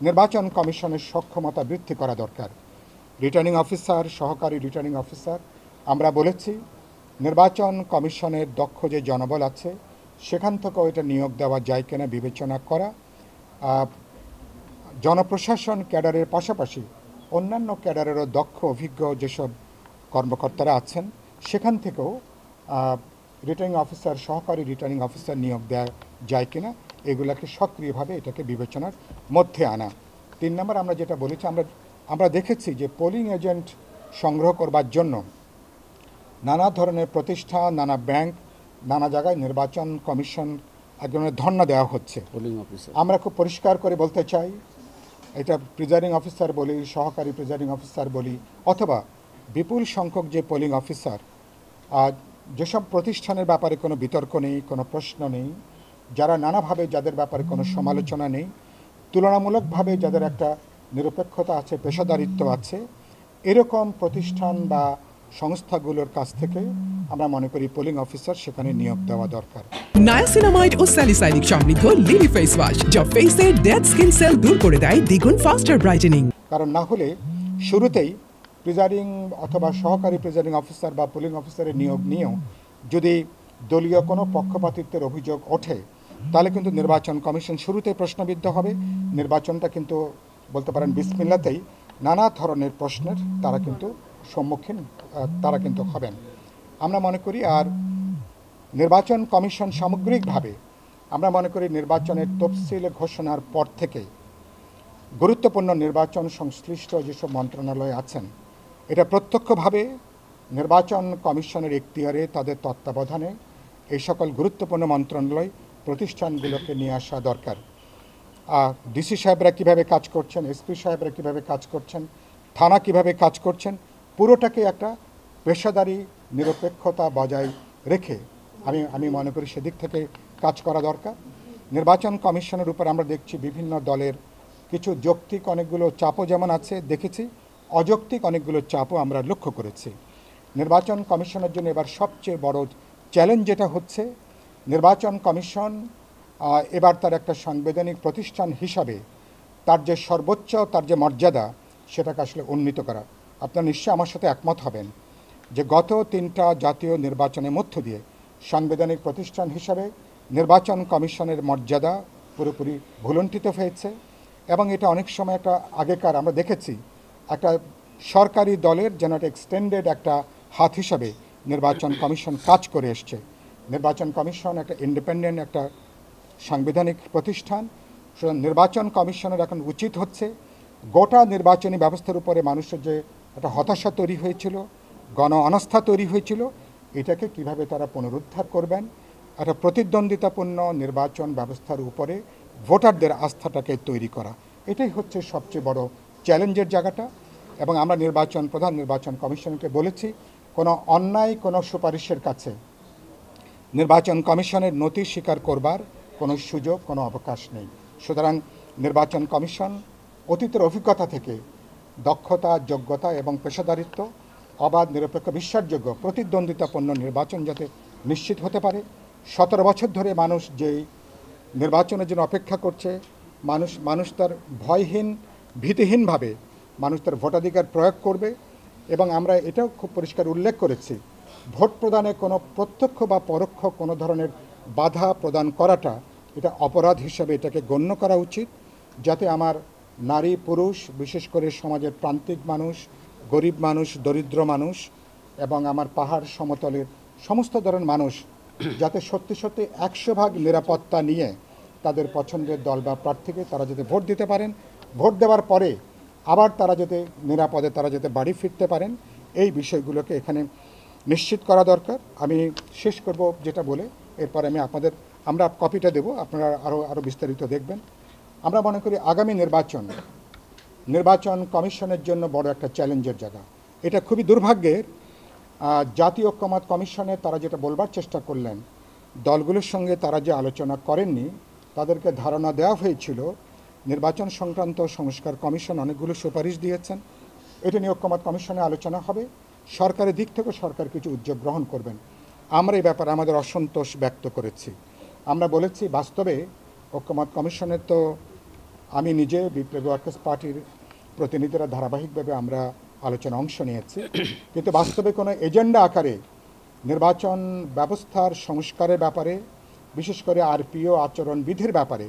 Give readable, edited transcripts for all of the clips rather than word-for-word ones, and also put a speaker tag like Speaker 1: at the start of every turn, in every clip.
Speaker 1: নির্বাচন কমিশনের সক্ষমতা বৃদ্ধি করা দরকার। রিটার্নিং অফিসার, সহকারী রিটার্নিং অফিসার, আমরা বলেছি নির্বাচন কমিশনের দক্ষ যে জনবল আছে সেখান থেকেও এটা নিয়োগ দেওয়া যায় কিনা বিবেচনা করা। জনপ্রশাসন ক্যাডারের পাশাপাশি অন্যান্য ক্যাডারেরও দক্ষ অভিজ্ঞ যেসব কর্মকর্তারা আছেন সেখান থেকেও রিটার্নিং অফিসার, সহকারী রিটার্নিং অফিসার নিয়োগ দেওয়া যায় কিনা এগুলোকে সক্রিয়ভাবে এটাকে বিবেচনার মধ্যে আনা। 3 নম্বর আমরা যেটা বলেছি, আমরা দেখেছি যে পোলিং এজেন্ট সংগ্রহ করবার জন্য নানা ধরনের প্রতিষ্ঠান, নানা ব্যাংক, নানা জায়গায় নির্বাচন কমিশন একজনের ধর্ণা দেওয়া হচ্ছে। আমরা খুব পরিষ্কার করে বলতে চাই, এটা প্রিজাইডিং অফিসার বলি, সহকারী প্রিজাইডিং অফিসার বলি, অথবা বিপুল সংখ্যক যে পোলিং অফিসার, যেসব প্রতিষ্ঠানের ব্যাপারে কোনো বিতর্ক নেই, কোনো প্রশ্ন নেই, যারা নানাভাবে যাদের ব্যাপারে কোনো সমালোচনা নেই, তুলনামূলকভাবে যাদের একটা নিরপেক্ষতা আছে, পেশাদারিত্ব আছে, এরকম প্রতিষ্ঠান বা সংস্থাগুলোর কাছ থেকে আমরা মনে করি পোলিং অফিসার সেখানে নিয়োগ দেওয়া দরকার।
Speaker 2: নায়াসিনামাইড ও স্যালিসাইলিক সমৃদ্ধ লিলি ফেস ওয়াশ যা ফেসের ডেড স্কিন সেল দূর করে দেয় দ্বিগুণ ফাস্টার ব্রাইটেনিং।
Speaker 1: কারণ না হলে শুরুতেই প্রিজাইডিং অথবা সহকারী প্রিজাইডিং অফিসার বা পোলিং অফিসারের নিয়োগ নিয়েও যদি দলীয় কোনো পক্ষপাতিত্বের অভিযোগ ওঠে তাহলে কিন্তু নির্বাচন কমিশন শুরুতেই প্রশ্নবিদ্ধ হবে। নির্বাচনটা কিন্তু বলতে পারেন বিসমিল্লাতেই নানা ধরনের প্রশ্নের তারা কিন্তু সম্মুখীন হবেন। আমরা মনে করি আর নির্বাচন কমিশন সামগ্রিকভাবে আমরা মনে করি নির্বাচনের তফসিল ঘোষণার পর থেকে গুরুত্বপূর্ণ নির্বাচন সংশ্লিষ্ট যেসব মন্ত্রণালয় আছেন এটা প্রত্যক্ষভাবে নির্বাচন কমিশনের এখতিয়ারে, তাদের তত্ত্বাবধানে এই সকল গুরুত্বপূর্ণ মন্ত্রণালয় প্রতিষ্ঠানগুলোকে নিয়ে আসা দরকার। ডিসি সাহেবরা কীভাবে কাজ করছেন, এসপি সাহেবরা কীভাবে কাজ করছেন, থানা কীভাবে কাজ করছেন, পুরোটাকে একটা পেশাদারি নিরপেক্ষতা বজায় রেখে আমি মনে করি সেদিক থেকে কাজ করা দরকার। নির্বাচন কমিশনের উপর আমরা দেখছি বিভিন্ন দলের কিছু যৌক্তিক অনেকগুলো চাপও যেমন আছে দেখেছি, অযৌক্তিক অনেকগুলো চাপও আমরা লক্ষ্য করেছি। নির্বাচন কমিশনের জন্য এবার সবচেয়ে বড় চ্যালেঞ্জ যেটা হচ্ছে, নির্বাচন কমিশন এবার তার একটা সাংবিধানিক প্রতিষ্ঠান হিসাবে তার যে সর্বোচ্চ, তার যে মর্যাদা সেটাকে আসলে উন্নীত করা। আপনারা নিশ্চয়ই আমার সাথে একমত হবেন যে গত 3টা জাতীয় নির্বাচনের মধ্য দিয়ে সাংবিধানিক প্রতিষ্ঠান হিসাবে নির্বাচন কমিশনের মর্যাদা পুরোপুরি ভুলুণ্ঠিত হয়েছে এবং এটা অনেক সময় একটা আগেকার আমরা দেখেছি একটা সরকারি দলের যেন একটা এক্সটেন্ডেড একটা হাত হিসাবে নির্বাচন কমিশন কাজ করে এসছে। নির্বাচন কমিশন একটা ইন্ডিপেন্ডেন্ট একটা সাংবিধানিক প্রতিষ্ঠান। সুতরাং নির্বাচন কমিশনের এখন উচিত হচ্ছে গোটা নির্বাচনী ব্যবস্থার উপরে মানুষের যে একটা হতাশা তৈরি হয়েছিল, গণ অনাস্থা তৈরি হয়েছিল, এটাকে কিভাবে তারা পুনরুদ্ধার করবেন, একটা প্রতিদ্বন্দ্বিতাপূর্ণ নির্বাচন ব্যবস্থার উপরে ভোটারদের আস্থাটাকে তৈরি করা, এটাই হচ্ছে সবচেয়ে বড় চ্যালেঞ্জের জায়গাটা। এবং আমরা প্রধান নির্বাচন কমিশনকে বলেছি কোনো অন্যায় কোনো সুপারিশের কাছে নির্বাচন কমিশনের নথি স্বীকার করবার কোনো সুযোগ, কোনো অবকাশ নেই। সুতরাং নির্বাচন কমিশন অতীতের অভিজ্ঞতা থেকে দক্ষতা, যোগ্যতা এবং পেশাদারিত্ব, অবাধ, নিরপেক্ষ, বিশ্বাসযোগ্য, প্রতিদ্বন্দ্বিতাপূর্ণ নির্বাচন যাতে নিশ্চিত হতে পারে। 17 বছর ধরে মানুষ যেই নির্বাচনের জন্য অপেক্ষা করছে, মানুষ তার ভয়হীন, ভীতিহীনভাবে মানুষ তার ভোটাধিকার প্রয়োগ করবে। এবং আমরা এটাও খুব পরিষ্কার উল্লেখ করেছি, ভোট প্রদানে কোনো প্রত্যক্ষ বা পরোক্ষ কোনো ধরনের বাধা প্রদান করাটা এটা অপরাধ হিসাবে এটাকে গণ্য করা উচিত, যাতে আমার নারী পুরুষ, বিশেষ করে সমাজের প্রান্তিক মানুষ, গরিব মানুষ, দরিদ্র মানুষ এবং আমার পাহাড় সমতলের সমস্ত ধরনের মানুষ যাতে সত্যি সত্যি 100% নিরাপত্তা নিয়ে তাদের পছন্দের দল বা প্রার্থীকে তারা যাতে ভোট দিতে পারেন, ভোট দেওয়ার পরে আবার তারা যাতে নিরাপদে তারা যাতে বাড়ি ফিরতে পারেন, এই বিষয়গুলোকে এখানে নিশ্চিত করা দরকার। আমি শেষ করব যেটা বলে, এরপর আমরা কপিটা দেব, আপনারা আরও বিস্তারিত দেখবেন। আমরা মনে করি আগামী নির্বাচন কমিশনের জন্য বড় একটা চ্যালেঞ্জের জায়গা। এটা খুবই দুর্ভাগ্যের, জাতীয় ঐক্যমত্য কমিশনে তারা যেটা বলবার চেষ্টা করলেন, দলগুলোর সঙ্গে তারা যে আলোচনা করেননি, তাদেরকে ধারণা দেওয়া হয়েছিল নির্বাচন সংক্রান্ত সংস্কার কমিশন অনেকগুলো সুপারিশ দিয়েছেন, এটা নিয়ে ঐক্যমত্য কমিশনে আলোচনা হবে, সরকারের দিক থেকে সরকার কিছু উদ্যোগ গ্রহণ করবেন। আমরা এই ব্যাপারে আমাদের অসন্তোষ ব্যক্ত করেছি। আমরা বলেছি বাস্তবে ঐক্যমত্য কমিশনের তো আমি নিজে বিপ্লবী ওয়ার্কার্স পার্টির প্রতিনিধিরা ধারাবাহিকভাবে আমরা আলোচনা অংশ নিয়েছি, কিন্তু বাস্তবে কোনো এজেন্ডা আকারে নির্বাচন ব্যবস্থার সংস্কারের ব্যাপারে, বিশেষ করে আরপিও আচরণবিধির ব্যাপারে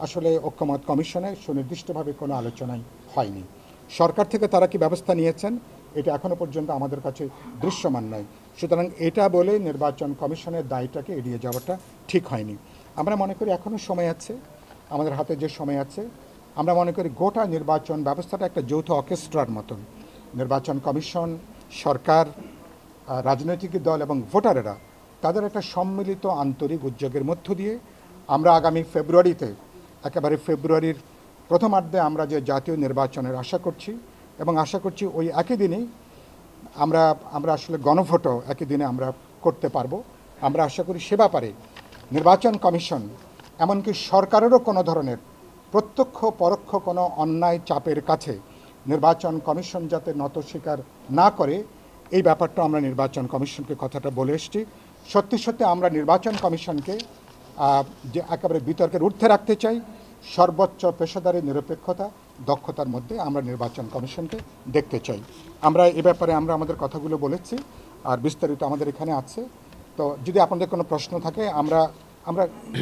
Speaker 1: আসলে ঐক্যমত কমিশনে সুনির্দিষ্টভাবে কোনো আলোচনাই হয়নি। সরকার থেকে তারা কি ব্যবস্থা নিয়েছেন এটা এখনও পর্যন্ত আমাদের কাছে দৃশ্যমান নয়। সুতরাং এটা বলে নির্বাচন কমিশনের দায়টাকে এড়িয়ে যাওয়াটা ঠিক হয়নি। আমরা মনে করি এখনও সময় আছে, আমাদের হাতে যে সময় আছে, আমরা মনে করি গোটা নির্বাচন ব্যবস্থাটা একটা যৌথ অর্কেস্ট্রার মতন। নির্বাচন কমিশন, সরকার, রাজনৈতিক দল এবং ভোটারেরা তাদের একটা সম্মিলিত আন্তরিক উদ্যোগের মধ্য দিয়ে আমরা আগামী ফেব্রুয়ারিতে, একেবারে ফেব্রুয়ারির প্রথমার্ধে আমরা যে জাতীয় নির্বাচনের আশা করছি, এবং আশা করছি ওই একই দিনেই আমরা আসলে গণভোটও একই দিনে আমরা করতে পারবো। আমরা আশা করি সে ব্যাপারে নির্বাচন কমিশন, এমনকি সরকারেরও কোনো ধরনের প্রত্যক্ষ পরোক্ষ কোনো অন্যায় চাপের কাছে নির্বাচন কমিশন যাতে নত স্বীকার না করে, এই ব্যাপারটা আমরা নির্বাচন কমিশনকে কথাটা বলে এসেছি। সত্যি সত্যি আমরা নির্বাচন কমিশনকে যে একেবারে বিতর্কের ঊর্ধ্বে রাখতে চাই, সর্বোচ্চ পেশাদারি নিরপেক্ষতা দক্ষতার মধ্যে আমরা নির্বাচন কমিশনকে দেখতে চাই। আমরা এ ব্যাপারে আমরা আমাদের কথাগুলো বলেছি, আর বিস্তারিত আমাদের এখানে আছে। তো যদি আপনাদের কোনো প্রশ্ন থাকে, আমরা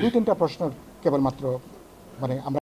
Speaker 1: 2-3টা প্রশ্ন কেবলমাত্র আমরা